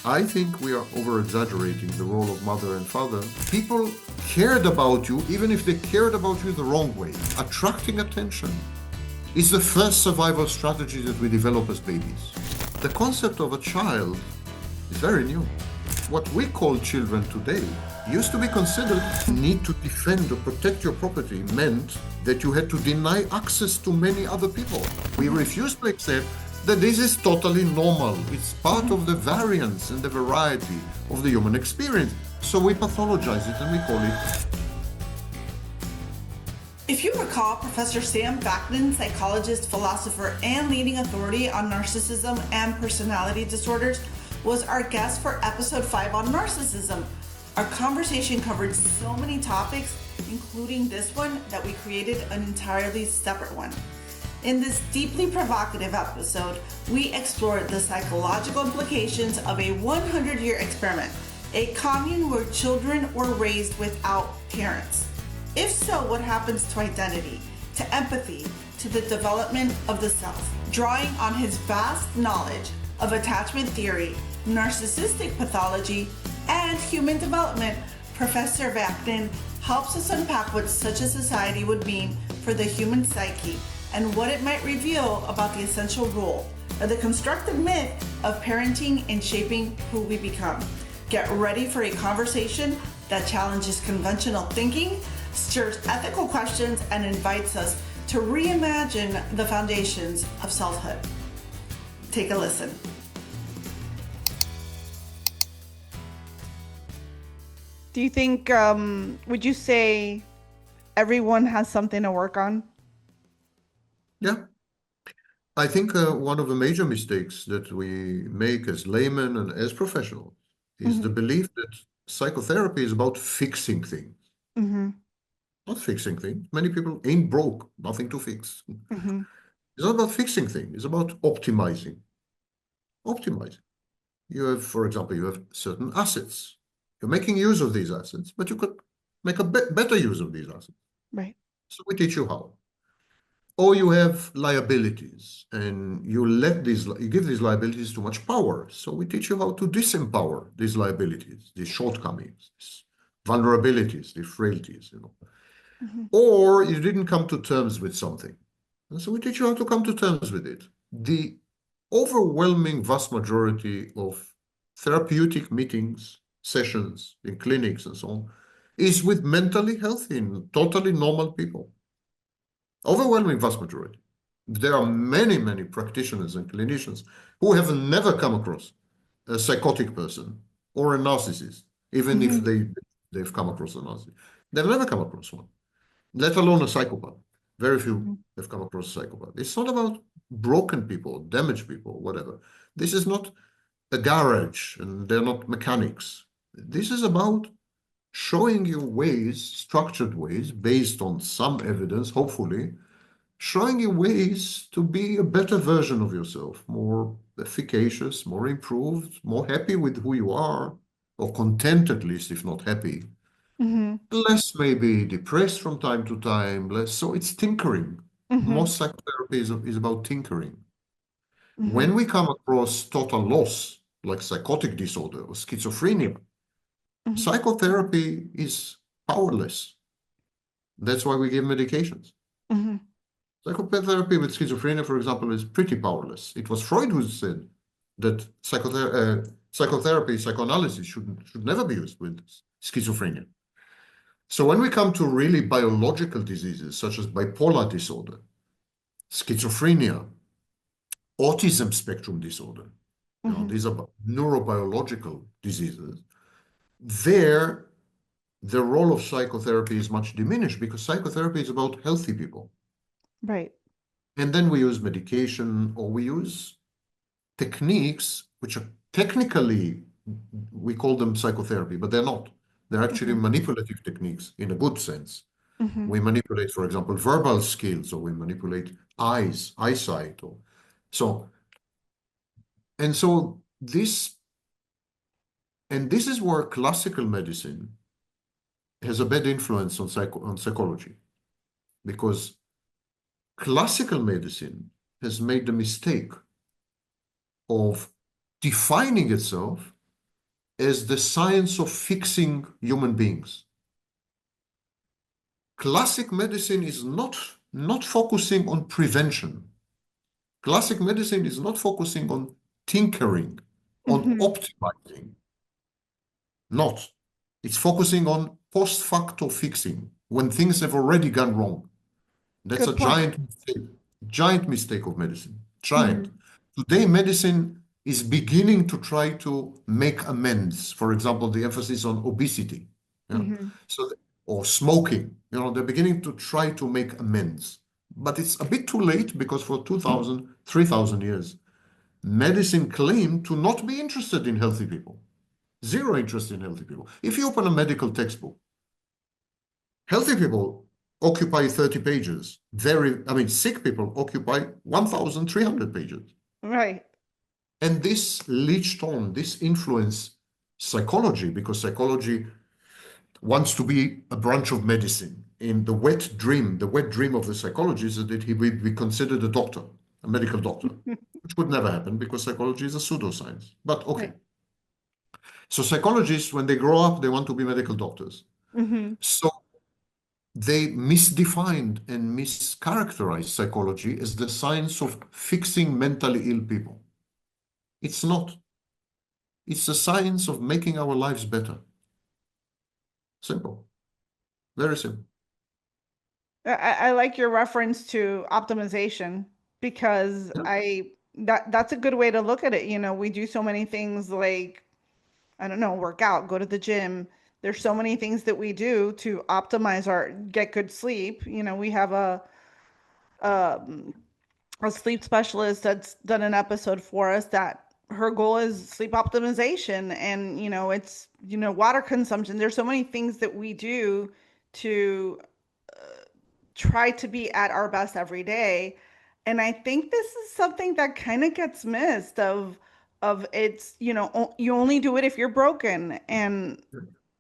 I think we are over-exaggerating the role of mother and father. People cared about you, even if they cared about you the wrong way. Attracting attention is the first survival strategy that we develop as babies. The concept of a child is very new. What we call children today used to be considered need to defend or protect your property meant that you had to deny access to many other people. We refuse to accept that this is totally normal. It's part of the variance and the variety of the human experience. So we pathologize it and we call it. If you recall, Professor Sam Vaknin, psychologist, philosopher, and leading authority on narcissism and personality disorders, was our guest for episode 5 on narcissism. Our conversation covered so many topics, including this one, that we created an entirely separate one. In this deeply provocative episode, we explored the psychological implications of a 100-year experiment, a commune where children were raised without parents. If so, what happens to identity, to empathy, to the development of the self? Drawing on his vast knowledge of attachment theory, narcissistic pathology, and human development, Professor Vaknin helps us unpack what such a society would mean for the human psyche and what it might reveal about the essential role of the constructed myth of parenting in shaping who we become. Get ready for a conversation that challenges conventional thinking, stirs ethical questions, and invites us to reimagine the foundations of selfhood. Take a listen. Do you think, would you say everyone has something to work on? Yeah. I think one of the major mistakes that we make as laymen and as professionals is the belief that psychotherapy is about fixing things. Not fixing things. Many people ain't broke, nothing to fix. It's not about fixing things. It's about optimizing. Optimizing. You have, for example, you have certain assets. You're making use of these assets, but you could make a better use of these assets. Right. So we teach you how. Or you have liabilities, and you give these liabilities too much power. So we teach you how to disempower these liabilities, these shortcomings, these vulnerabilities, these frailties, Or you didn't come to terms with something. And so we teach you how to come to terms with it. The overwhelming vast majority of therapeutic meetings, sessions in clinics and so on, is with mentally healthy and totally normal people. Overwhelming vast majority. There are many, many practitioners and clinicians who have never come across a psychotic person or a narcissist, even if they've come across a narcissist. They've never come across one, let alone a psychopath. Very few have come across a psychopath. It's not about broken people, damaged people, whatever. This is not a garage, and they're not mechanics. This is about showing you ways, structured ways, based on some evidence, hopefully, showing you ways to be a better version of yourself, more efficacious, more improved, more happy with who you are, or content at least, if not happy. Less maybe depressed from time to time, less. So it's tinkering. Most psychotherapy is about tinkering. When we come across total loss, like psychotic disorder or schizophrenia, psychotherapy is powerless. That's why we give medications. Psychotherapy with schizophrenia, for example, is pretty powerless. It was Freud who said that psychotherapy, psychoanalysis should never be used with schizophrenia. So when we come to really biological diseases, such as bipolar disorder, schizophrenia, autism spectrum disorder, these are neurobiological diseases, there, the role of psychotherapy is much diminished because psychotherapy is about healthy people. Right. And then we use medication, or we use techniques which are technically, we call them psychotherapy, but they're not. They're actually manipulative techniques in a good sense. We manipulate, for example, verbal skills, or we manipulate eyesight. This is where classical medicine has a bad influence on psychology, because classical medicine has made the mistake of defining itself as the science of fixing human beings. Classic medicine is not focusing on prevention. Classic medicine is not focusing on tinkering, on Mm-hmm. optimizing. Not. It's focusing on post facto fixing when things have already gone wrong. That's a Good point. giant mistake of medicine. Giant. Mm-hmm. Today, medicine is beginning to try to make amends. For example, the emphasis on obesity, yeah? Mm-hmm. So, or smoking. They're beginning to try to make amends. But it's a bit too late because for 2,000, 3,000 years, medicine claimed to not be interested in healthy people. Zero interest in healthy people. If you open a medical textbook, healthy people occupy 30 pages. Sick people occupy 1,300 pages. Right. And this leached on, this influenced psychology, because psychology wants to be a branch of medicine. In the wet dream of the psychologist is that he would be considered a doctor, a medical doctor, which would never happen because psychology is a pseudoscience. But okay. Right. So psychologists, when they grow up, they want to be medical doctors. Mm-hmm. So they misdefined and mischaracterized psychology as the science of fixing mentally ill people. It's not. It's the science of making our lives better. Simple. Very simple. I like your reference to optimization because Yeah. that's a good way to look at it. We do so many things like, I don't know, work out, go to the gym. There's so many things that we do to optimize our get good sleep. We have um, a sleep specialist that's done an episode for us that her goal is sleep optimization, and it's water consumption. There's so many things that we do to try to be at our best every day. And I think this is something that kind of gets missed of it's, you only do it if you're broken. And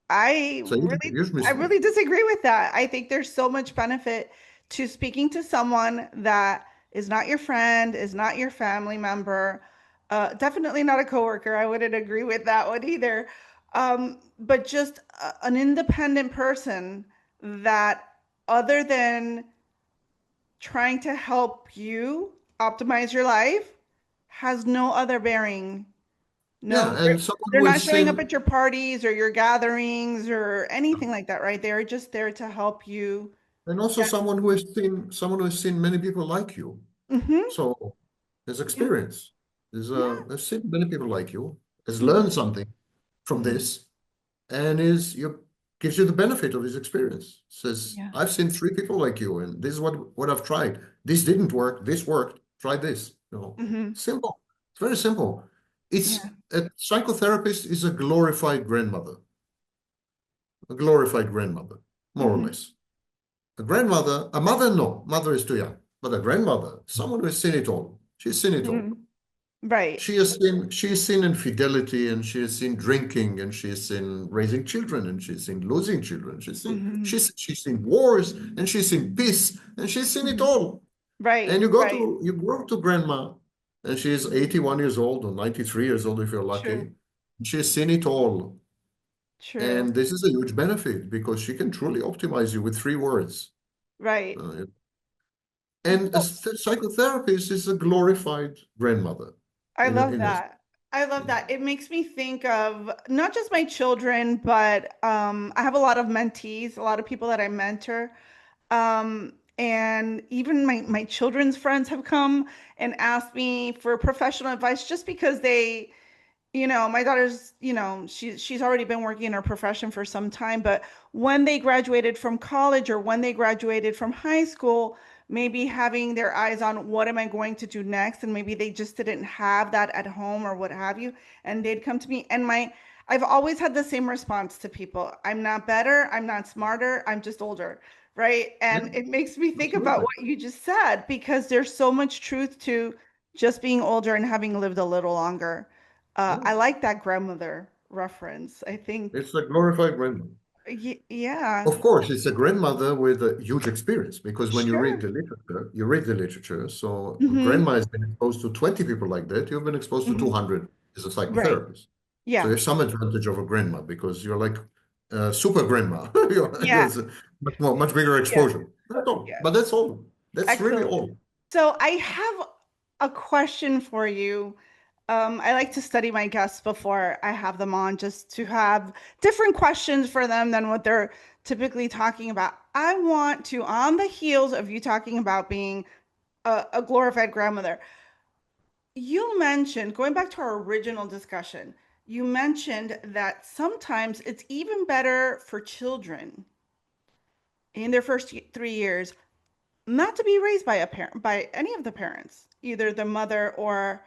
I So really huge I mistake. really disagree with that. I think there's so much benefit to speaking to someone that is not your friend, is not your family member, definitely not a coworker. I wouldn't agree with that one either. But just an independent person that, other than trying to help you optimize your life, has no other bearing. No, Yeah, and someone they're who not has showing up seen, at your parties or your gatherings or anything like that, right? They're just there to help you and also get. someone who has seen many people like you. Mm-hmm. So there's Yeah. experience. Yeah. There's seen many people like you, has Mm-hmm. learned something from Mm-hmm. this, and gives you the benefit of his experience. Says, Yeah. I've seen three people like you, and this is what I've tried. This didn't work. This worked. Try this. Mm-hmm. Simple. It's very simple. Yeah. A psychotherapist is a glorified grandmother, more or Mm-hmm. less. A mother, no, mother is too young. But a grandmother, someone who has seen it all. She's seen it all. Mm-hmm. Right. She has seen infidelity, and she has seen drinking, and she has seen raising children, and she's seen losing children. Mm-hmm. She's seen wars, and she's seen peace, and she's seen it Mm-hmm. all. And Right. Right. you grow to grandma, and she's 81 years old or 93 years old if you're True. lucky. She has seen it all. True. And this is a huge benefit because she can truly optimize you with three words. Right. Uh, and a psychotherapist is a glorified grandmother I love in essence. that. I love that. It makes me think of not just my children, but I have a lot of mentees, a lot of people that I mentor. And even my children's friends have come and asked me for professional advice just because my daughter's, she's already been working in her profession for some time, but when they graduated from college or when they graduated from high school, maybe having their eyes on what am I going to do next, and maybe they just didn't have that at home or what have you, and they'd come to me, and I've always had the same response to people. I'm not better, I'm not smarter, I'm just older, right? Yeah, And it makes me think about absolutely. what you just said because there's so much truth to just being older and having lived a little longer. Yeah. I like that grandmother reference. I think, It's a glorified grandmother. yeah, Of course, it's a grandmother with a huge experience because when you read sure. the literature, you read the literature. So Mm-hmm. grandma has been exposed to 20 people like that. You've been exposed to Mm-hmm. 200 as a Right. psychotherapist. So you Yeah. have some advantage over grandma because you're like super grandma. Yeah. It's a much bigger Yeah. exposure. That's all. Yeah. But that's all. That's really Excellent. all. So I have a question for you. I like to study my guests before I have them on just to have different questions for them than what they're typically talking about. I want to, on the heels of you talking about being a glorified grandmother, you mentioned, going back to our original discussion, you mentioned that sometimes it's even better for children in their first 3 years not to be raised by a parent, by any of the parents, either the mother or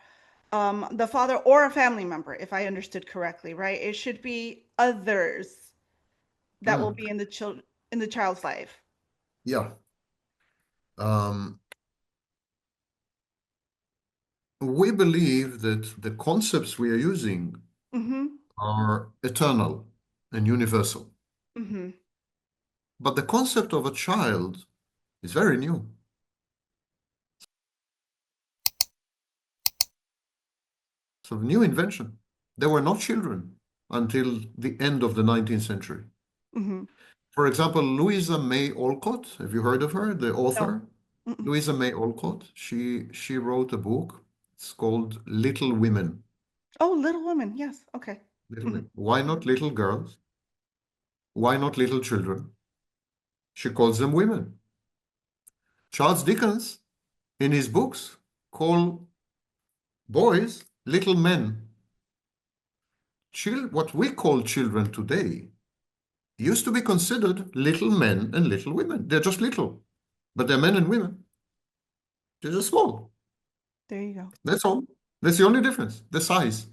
the father or a family member, if I understood correctly, right? It should be others that will Mm, be in the child's life. yeah. Um, we believe that the concepts we are using Mm-hmm. are eternal and universal. Mm-hmm. But the concept of a child is very new. So a new invention. There were no children until the end of the 19th century. Mm-hmm. For example, Louisa May Alcott, have you heard of her, the No. author? Mm-mm. Louisa May Alcott, she wrote a book. It's called Little Women. Oh, Little Women. Yes. Okay. Little Mm-hmm. Women. Why not little girls? Why not little children? She calls them women. Charles Dickens, in his books, call boys little men. What we call children today used to be considered little men and little women. They're just little, but they're men and women. They're just small. There you go. That's all. That's the only difference, the size.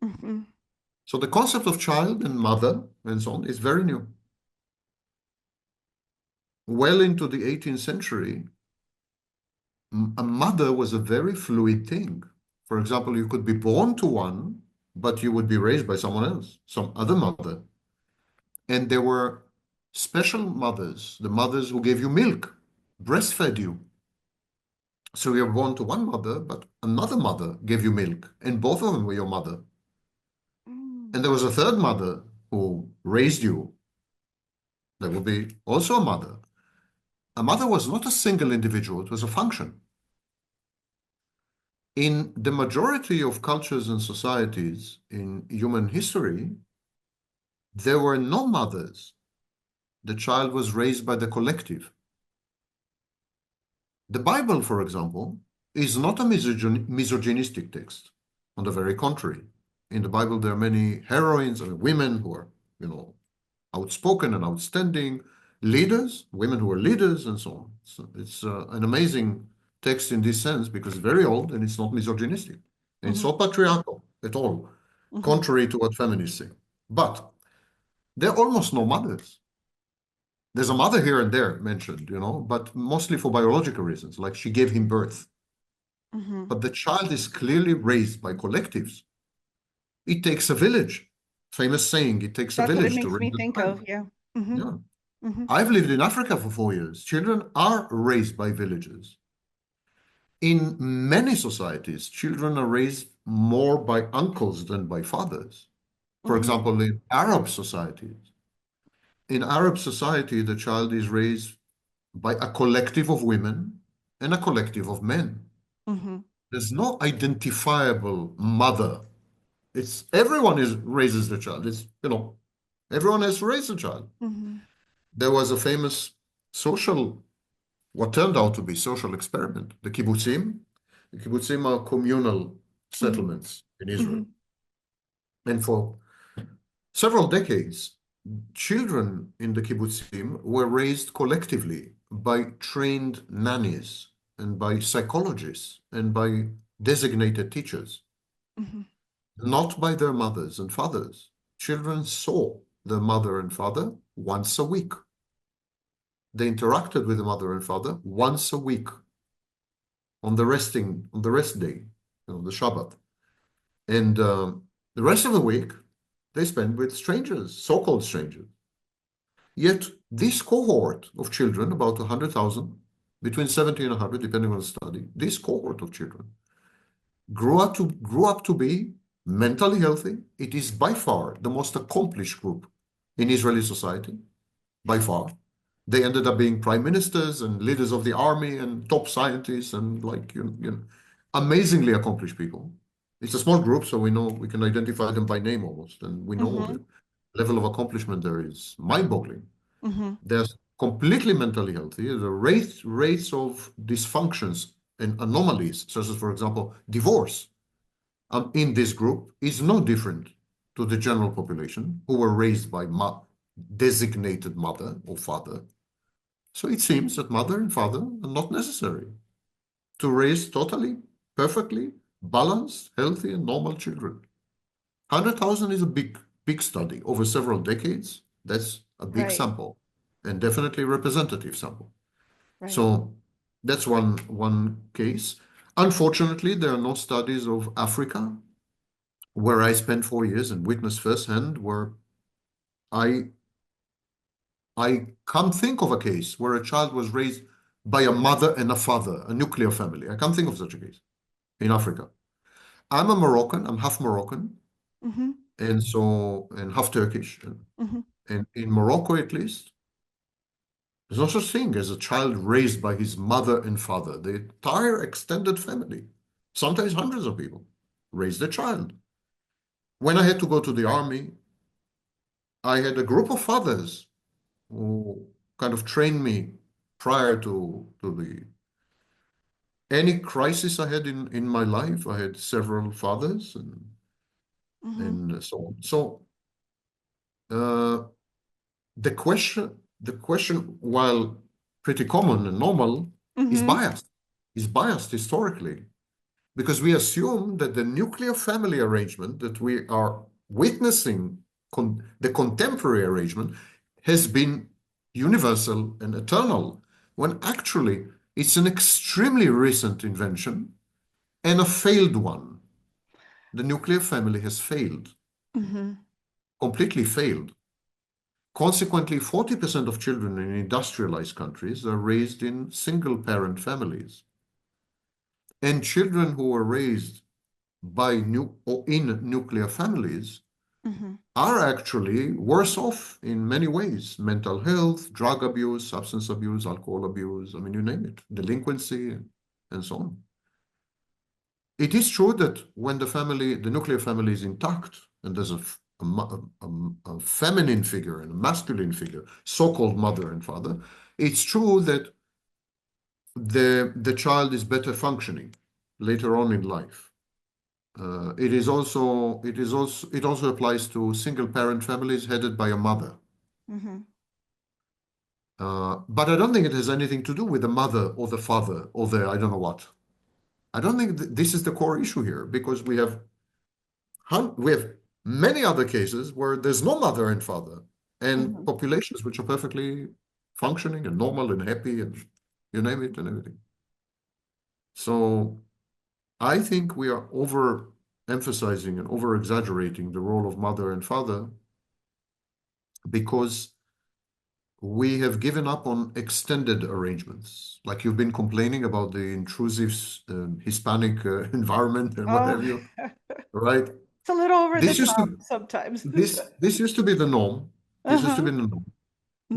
Mm-hmm. So the concept of child and mother and so on is very new. Well into the 18th century, a mother was a very fluid thing. For example, you could be born to one, but you would be raised by someone else, some other mother. And there were special mothers, the mothers who gave you milk, breastfed you. So you were born to one mother, but another mother gave you milk, and both of them were your mother. Mm. And there was a third mother who raised you. That would be also a mother. A mother was not a single individual, it was a function. In the majority of cultures and societies in human history, there were no mothers. The child was raised by the collective. The Bible, for example, is not a misogynistic text. On the very contrary, in the Bible, there are many heroines and women who are, outspoken and outstanding leaders, women who are leaders, and so on. So it's an amazing text in this sense because it's very old and it's not misogynistic. And it's Mm-hmm. not patriarchal at all, Mm-hmm. contrary to what feminists say. But there are almost no mothers. There's a mother here and there mentioned, but mostly for biological reasons, like she gave him birth. Mm-hmm. But the child is clearly raised by collectives. It takes a village. Famous saying, it takes a That's what it village to makes me raise a think child. of. Yeah. Mm-hmm. Yeah. Mm-hmm. I've lived in Africa for 4 years. Children are raised by villages. In many societies, children are raised more by uncles than by fathers. For Mm-hmm. example, in Arab societies, the child is raised by a collective of women and a collective of men. Mm-hmm. There's no identifiable mother. It's everyone raises the child. Everyone has to raise a child. Mm-hmm. There was a famous what turned out to be social experiment, the kibbutzim. The kibbutzim are communal settlements in Israel. And for several decades, children in the kibbutzim were raised collectively by trained nannies and by psychologists and by designated teachers, Mm-hmm. not by their mothers and fathers. Children saw their mother and father once a week. They interacted with the mother and father once a week on the rest day, the Shabbat. And the rest of the week, they spend with strangers, so-called strangers. Yet this cohort of children, about 100,000, between 70 and 100, depending on the study, this cohort of children grew up to be mentally healthy. It is by far the most accomplished group in Israeli society, by far. They ended up being prime ministers and leaders of the army and top scientists and like amazingly accomplished people. It's a small group, so we know we can identify them by name almost, and we know Mm-hmm. the level of accomplishment there is mind-boggling. Mm-hmm. They're completely mentally healthy. The rates of dysfunctions and anomalies, such as, for example, divorce, in this group is no different to the general population who were raised by designated mother or father. So it seems that mother and father are not necessary to raise totally, perfectly balanced, healthy, and normal children. 100,000 is a big study over several decades. That's a big Right. sample and definitely representative sample. Right. So that's one case. Unfortunately, there are no studies of Africa, where I spent 4 years and witnessed firsthand, where I I can't think of a case where a child was raised by a mother and a father, a nuclear family. I can't think of such a case in Africa. I'm a Moroccan, I'm half Moroccan, Mm-hmm. and half Turkish. Mm-hmm. And in Morocco, at least, there's no such thing as a child raised by his mother and father. The entire extended family, sometimes hundreds of people, raise the child. When I had to go to the army, I had a group of fathers who kind of trained me prior to the any crisis I had in my life. I had several fathers Mm-hmm. and so on. So uh, the question, while pretty common and normal, is Mm-hmm. biased. Is biased historically because we assume that the nuclear family arrangement that we are witnessing, the contemporary arrangement, has been universal and eternal, when actually it's an extremely recent invention and a failed one. The nuclear family has failed, Mm-hmm. completely failed. Consequently, 40% of children in industrialized countries are raised in single parent families. And children who are raised by or in nuclear families Mm-hmm. are actually worse off in many ways: mental health, drug abuse, substance abuse, alcohol abuse, I mean, you name it, delinquency, and so on. It is true that when the nuclear family is intact, and there's a feminine figure and a masculine figure, so-called mother and father, it's true that the child is better functioning later on in life. It also applies to single parent families headed by a mother. Mm-hmm. But I don't think it has anything to do with the mother or the father or the I don't know what. I don't think this is the core issue here, because we have many other cases where there's no mother and father, and Mm-hmm. populations which are perfectly functioning and normal and happy and you name it and everything. So I think we are overemphasizing and over-exaggerating the role of mother and father, because we have given up on extended arrangements. Like you've been complaining about the intrusive Hispanic environment and what Oh, have you, right? it's a little over the This used top to sometimes. this used to be the norm. This used to Uh-huh. be the norm.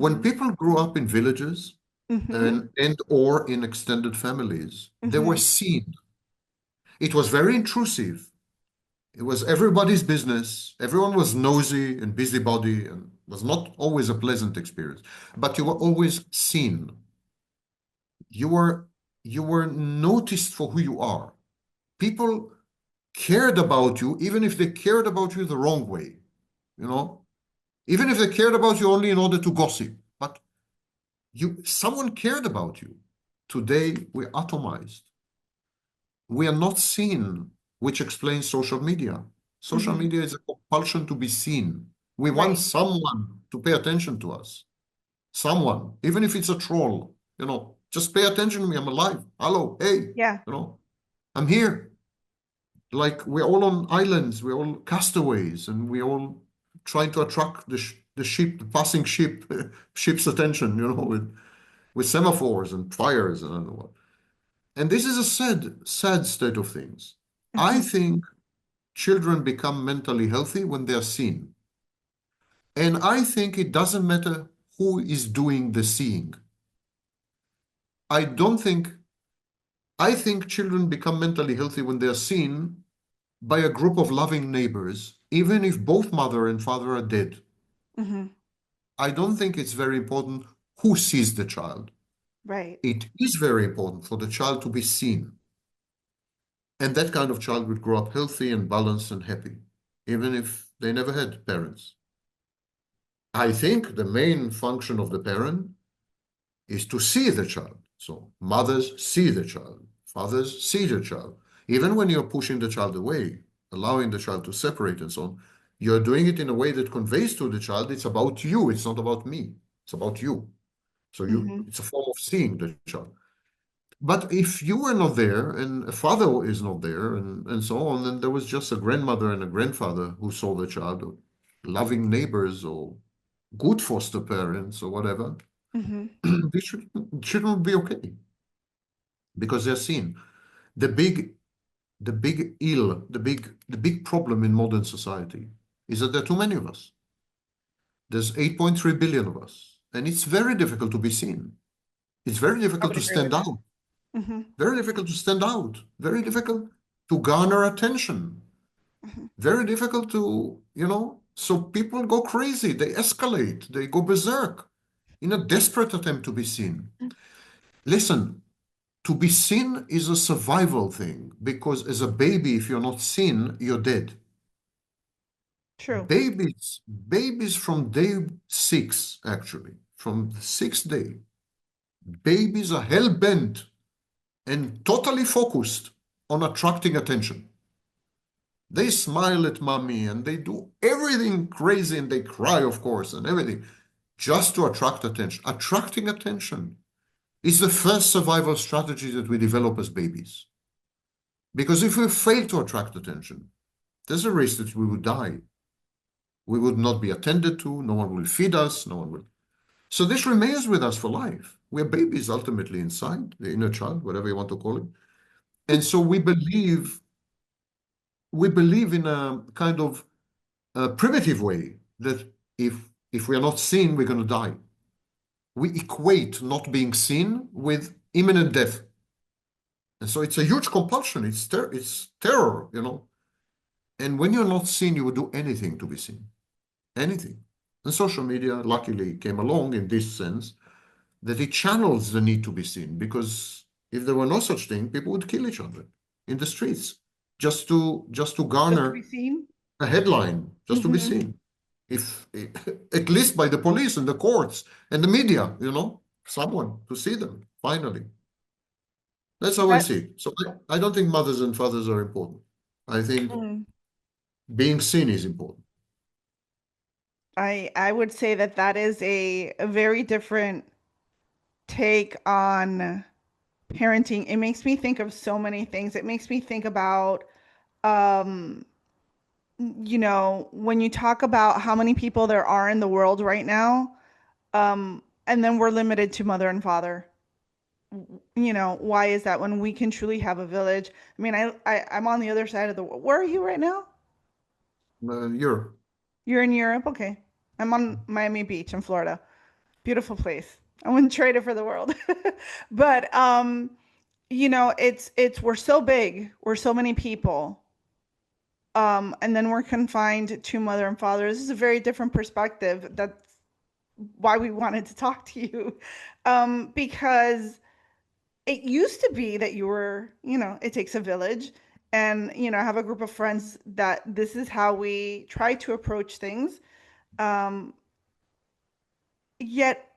When Mm-hmm. people grew up in villages Mm-hmm. and or in extended families, they were Mm-hmm. seen. It was very intrusive. It was everybody's business. Everyone was nosy and busybody, and was not always a pleasant experience. But you were always seen. You were you were noticed for who you are. People cared about you, even if they cared about you the wrong way, you know, even if they cared about you only in order to gossip. But someone cared about you. Today, we're atomized. We are not seen, which explains social media. Social Mm-hmm. media is a compulsion to be seen. We want Right. someone to pay attention to us. Someone, even if it's a troll, just pay attention to me. I'm alive. Hello, hey, Yeah. I'm here. Like we're all on islands, we're all castaways, and we're all trying to attract the passing ship's attention, with semaphores and fires and I don't know what. And this is a sad state of things. I Mm-hmm. think children become mentally healthy when they're seen. And I think it doesn't matter who is doing the seeing. I don't think, I think children become mentally healthy when they're seen by a group of loving neighbors, even if both mother and father are dead. Mm-hmm. I don't think it's very important who sees the child. Right. It is very important for the child to be seen. And that kind of child would grow up healthy and balanced and happy, even if they never had parents. I think the main function of the parent is to see the child. So mothers see the child, fathers see the child. Even when you're pushing the child away, allowing the child to separate and so on, you're doing it in a way that conveys to the child, it's about you, it's not about me, it's about you. So Mm-hmm. it's a form of seeing the child. But if you were not there and a father is not there and so on, then there was just a grandmother and a grandfather who saw the child, or loving neighbors or good foster parents or whatever, Mm-hmm. they shouldn't be okay because they're seen. The big ill, the big problem in modern society is that there are too many of us. There's 8.3 billion of us, and it's very difficult to be seen. It's very I difficult would to agree with stand that. out. Mm-hmm. Very difficult to stand out. Very difficult to garner attention. Mm-hmm. Very difficult to, so people go crazy. They escalate. They go berserk in a desperate attempt to be seen. Listen, to be seen is a survival thing because as a baby, if you're not seen, you're dead. True. Babies from day 6, actually, from the 6th day, babies are hell-bent and totally focused on attracting attention. They smile at mommy and they do everything crazy and they cry, of course, and everything just to attract attention. Attracting attention is the first survival strategy that we develop as babies. Because if we fail to attract attention, there's a risk that we would die. We would not be attended to, no one will feed us, no one will. So this remains with us for life. We're babies ultimately inside, the inner child, whatever you want to call it. And so we believe in a kind of primitive way that if we are not seen, we're going to die. We equate not being seen with imminent death. And so it's a huge compulsion. It's terror, And when you're not seen, you would do anything to be seen. Anything. And social media, luckily, came along in this sense that it channels the need to be seen. Because if there were no such thing, people would kill each other in the streets just to Just to garner be seen. a headline, just to be Mm-hmm. seen. If at least by the police and the courts and the media, someone to see them finally. That's how I That, see it. So I don't think mothers and fathers are important. I think mm, being seen is important. I would say that is a very different take on parenting. It makes me think of so many things. It makes me think about um when you talk about how many people there are in the world right now, and then we're limited to mother and father. Why is that when we can truly have a village? I mean, I'm on the other side of the world. Where are you right now? Europe. You're in Europe? Okay. I'm on Miami Beach in Florida. Beautiful place. I wouldn't trade it for the world. But it's we're so big, we're so many people. And then we're confined to mother and father. This is a very different perspective. That's why we wanted to talk to you. Because it used to be that you were, it takes a village. And, I have a group of friends that this is how we try to approach things. Um, Yet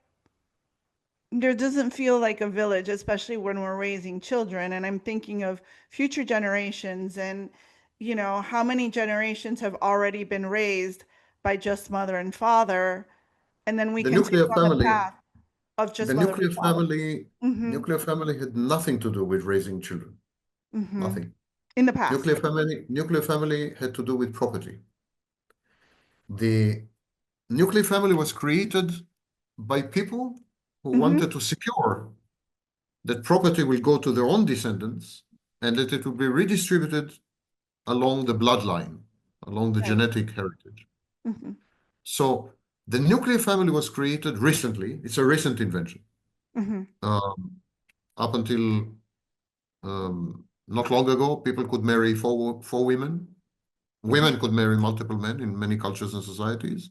there doesn't feel like a village, especially when we're raising children. And I'm thinking of future generations and, how many generations have already been raised by just mother and father. And then we The continue nuclear on the family, path of just the mother and nuclear father. family, Mm-hmm. nuclear family had nothing to do with raising children. Mm-hmm. Nothing. In the past. Nuclear family had to do with property. The nuclear family was created by people who Mm-hmm. wanted to secure that property will go to their own descendants and that it will be redistributed along the bloodline, along the Right. genetic heritage. Mhm. So the nuclear family was created recently. It's a recent invention. Mhm. Um, Up until not long ago, people could marry four women. Mhm. Women could marry multiple men in many cultures and societies.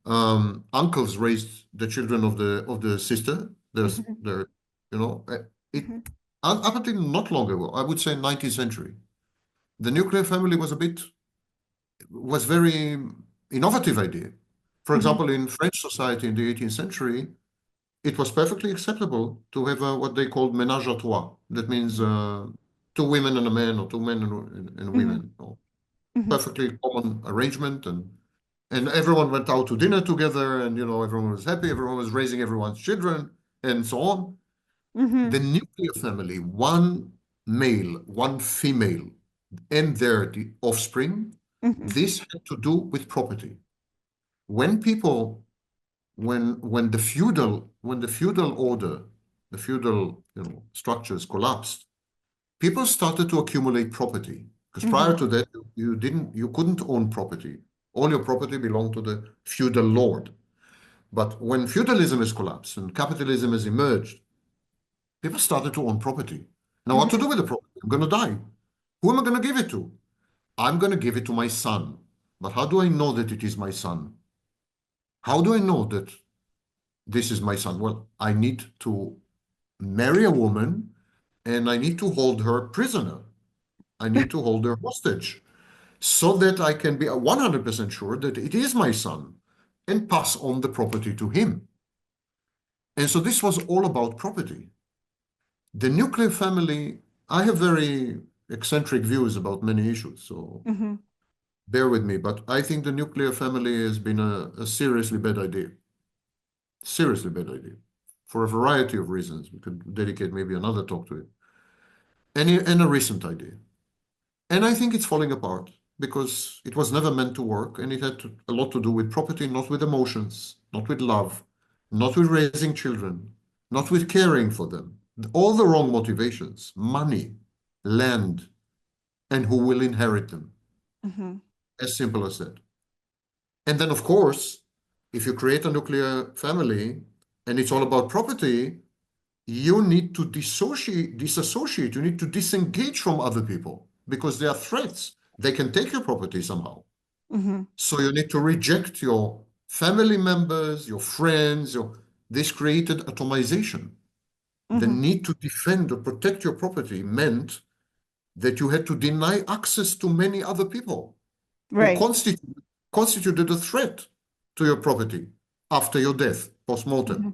Uncles raised the children of the sister. Mhm. Their, you know, it Mhm. up until not long ago, I would say 19th century, the nuclear family was very innovative idea. For Mhm. example, in French society in the 18th century, it was perfectly acceptable to have what they called ménage à trois. That means two women and a man, or two men and Mhm. women. No? Mhm. Perfectly common arrangement, and everyone went out to dinner together, and everyone was happy, everyone was raising everyone's children, and so on. Mhm. The nuclear family, one male, one female, and the offspring, Mhm. this had to do with property. When people, when the feudal order, the feudal structures collapsed, people started to accumulate property. Because prior Mhm. to that, you couldn't own property. All your property belonged to the feudal lord. But when feudalism has collapsed and capitalism has emerged, people started to own property. Now, what to Mhm. do with the property? I'm going to die. Who am I going to give it to? I'm going to give it to my son. But how do I know that it is my son? How do I know that this is my son? Well, I need to marry a woman and I need to hold her prisoner. I need to hold her hostage so that I can be 100% sure that it is my son and pass on the property to him. And so this was all about property. The nuclear family, I have very eccentric views about many issues, so Mhm. bear with me, but I think the nuclear family has been a seriously bad idea. Seriously bad idea. For a variety of reasons. We could dedicate maybe another talk to it. And a recent idea. And I think it's falling apart because it was never meant to work and it had a lot to do with property, not with emotions, not with love, not with raising children, not with caring for them. All the wrong motivations, money, land, and who will inherit them. Mhm. As simple as that. And then, of course, if you create a nuclear family and it's all about property, you need to disassociate, you need to disengage from other people because they are threats. They can take your property somehow. Mhm. So you need to reject your family members, your friends, this created atomization. The Mhm. need to defend or protect your property meant that you had to deny access to many other people who Right. constituted a threat to your property after your death, post-mortem. Mhm.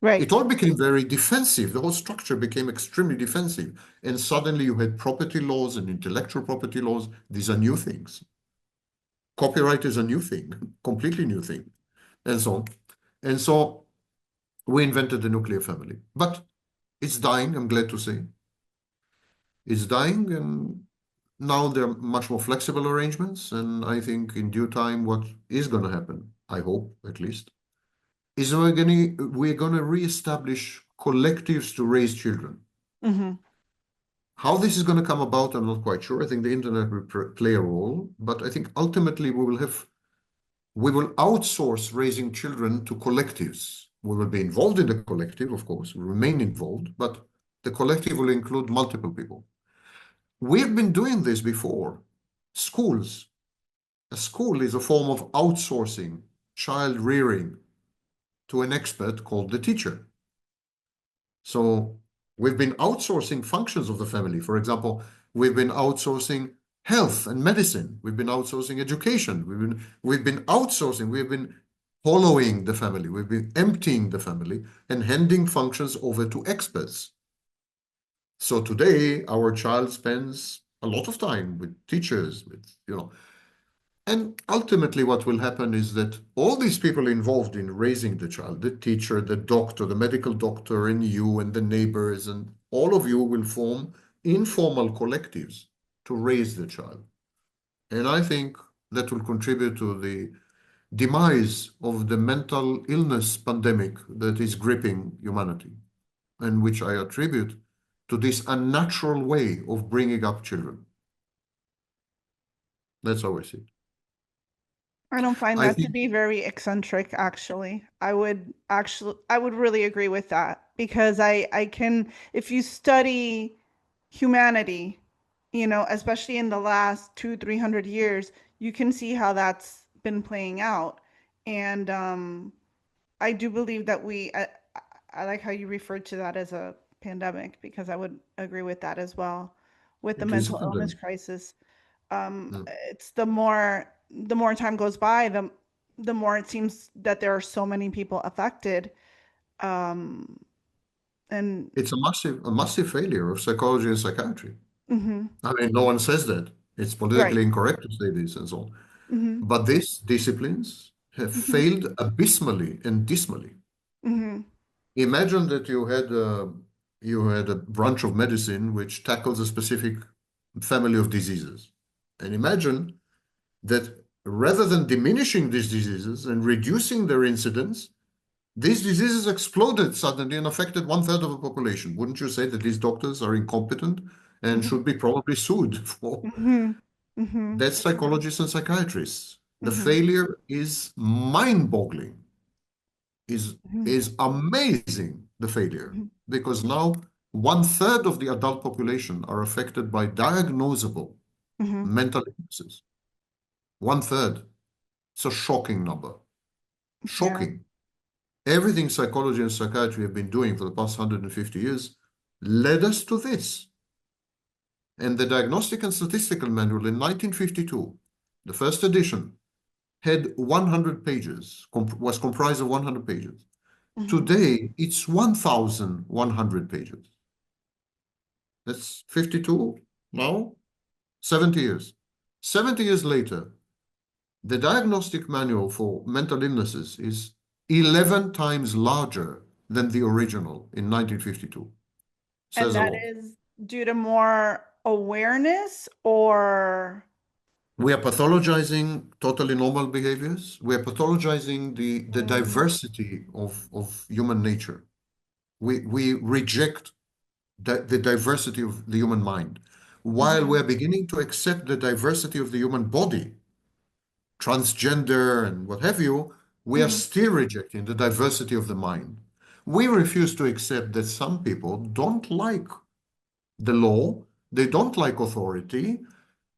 Right. It all became very defensive. The whole structure became extremely defensive. And suddenly you had property laws and intellectual property laws. These are new things. Copyright is a new thing, completely new thing, and so on. And so we invented the nuclear family. But it's dying, I'm glad to say. It's dying, and now there are much more flexible arrangements. And I think in due time, what is going to happen, I hope at least, is we're going to reestablish collectives to raise children. Mhm. How this is going to come about, I'm not quite sure. I think the internet will play a role, but I think ultimately we will outsource raising children to collectives. We will be involved in the collective, of course, we remain involved, but the collective will include multiple people. We've been doing this before. Schools. A school is a form of outsourcing child rearing to an expert called the teacher. So we've been outsourcing functions of the family. For example, we've been outsourcing health and medicine. We've been outsourcing education. We've been outsourcing. We've been hollowing the family. We've been emptying the family and handing functions over to experts. So today, our child spends a lot of time with teachers, and ultimately, what will happen is that all these people involved in raising the child, the teacher, the doctor, the medical doctor, and you, and the neighbors, and all of you will form informal collectives to raise the child. And I think that will contribute to the demise of the mental illness pandemic that is gripping humanity, and which I attribute to this unnatural way of bringing up children. That's how I see it. I don't find I that to think be very eccentric, actually. I would really agree with that because I can, if you study humanity, especially in the last 300 years, you can see how that's been playing out. And I do believe that I like how you referred to that as a pandemic because I would agree with that as well with the it is a mental illness pandemic. crisis. Mm. It's the more time goes by, the more it seems that there are so many people affected. Um, and It's a massive failure of psychology and psychiatry. hmm I mean, no one says that. It's right. politically incorrect to say this and so on. hmm But these disciplines have hmm failed abysmally and dismally. hmm Imagine that you had a branch of medicine which tackles a specific family of diseases. And imagine that rather than diminishing these diseases and reducing their incidence, these diseases exploded suddenly and affected one-third of the population. Wouldn't you say that these doctors are incompetent and should be probably sued for? hmm hmm That's psychologists and psychiatrists. The hmm failure is mind-boggling, is hmm is amazing, the failure, hmm because now one-third of the adult population are affected by diagnosable hmm mental illnesses. One-third. It's a shocking number. Yeah. Shocking. Everything psychology and psychiatry have been doing for the past 150 years led us to this. And the Diagnostic and Statistical Manual in 1952, the first edition, had 100 pages, was comprised of 100 pages. hmm Today, it's 1,100 pages. That's 52 now, 70 years. 70 years later, the diagnostic manual for mental illnesses is 11 times larger than the original in 1952. And Says a that lot. is due to more awareness or We are pathologizing totally normal behaviors. We are pathologizing the mm, diversity of human nature. We reject the diversity of the human mind, while mhm, we're beginning to accept the diversity of the human body, transgender and what have you, we are mhm, still rejecting the diversity of the mind. We refuse to accept that some people don't like the law, they don't like authority,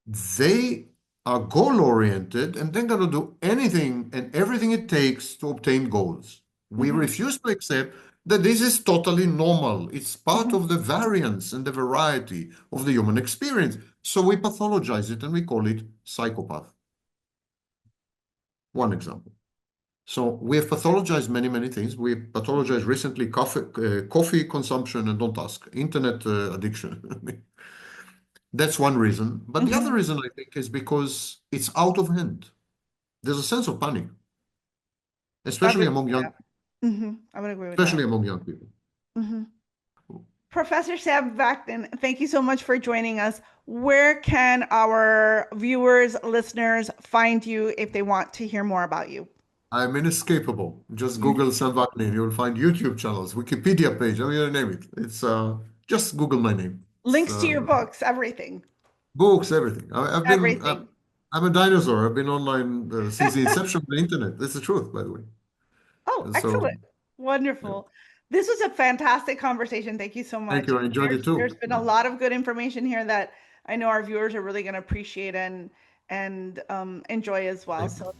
they are goal oriented and they're going to do anything and everything it takes to obtain goals. We mhm, refuse to accept that this is totally normal. It's part mhm. of the variance and the variety of the human experience. So we pathologize it and we call it psychopath. One example. So we have pathologized many, many things. We pathologized recently coffee consumption, and don't ask, internet addiction. That's one reason. But the other Mhm. reason I think is because it's out of hand. There's a sense of panic, I would especially agree among with young, that. I would agree with that. especially among young people. Mhm. Professor Sam Vaknin, thank you so much for joining us. Where can our viewers, listeners find you if they want to hear more about you? I'm inescapable. Just Google Sam Vaknin. You'll find YouTube channels, Wikipedia page. I mean, you name it. It's just Google my name. It's Links to your books, everything. books, everything. Everything. I'm a dinosaur. I've been online since the inception of the internet. That's the truth, by the way. Oh, And so, excellent. yeah. Wonderful. This was a fantastic conversation. Thank you so Thank much. you. I enjoyed it There's too. been a lot of good information here that I know our viewers are really going to appreciate and enjoy as well. Thank you. So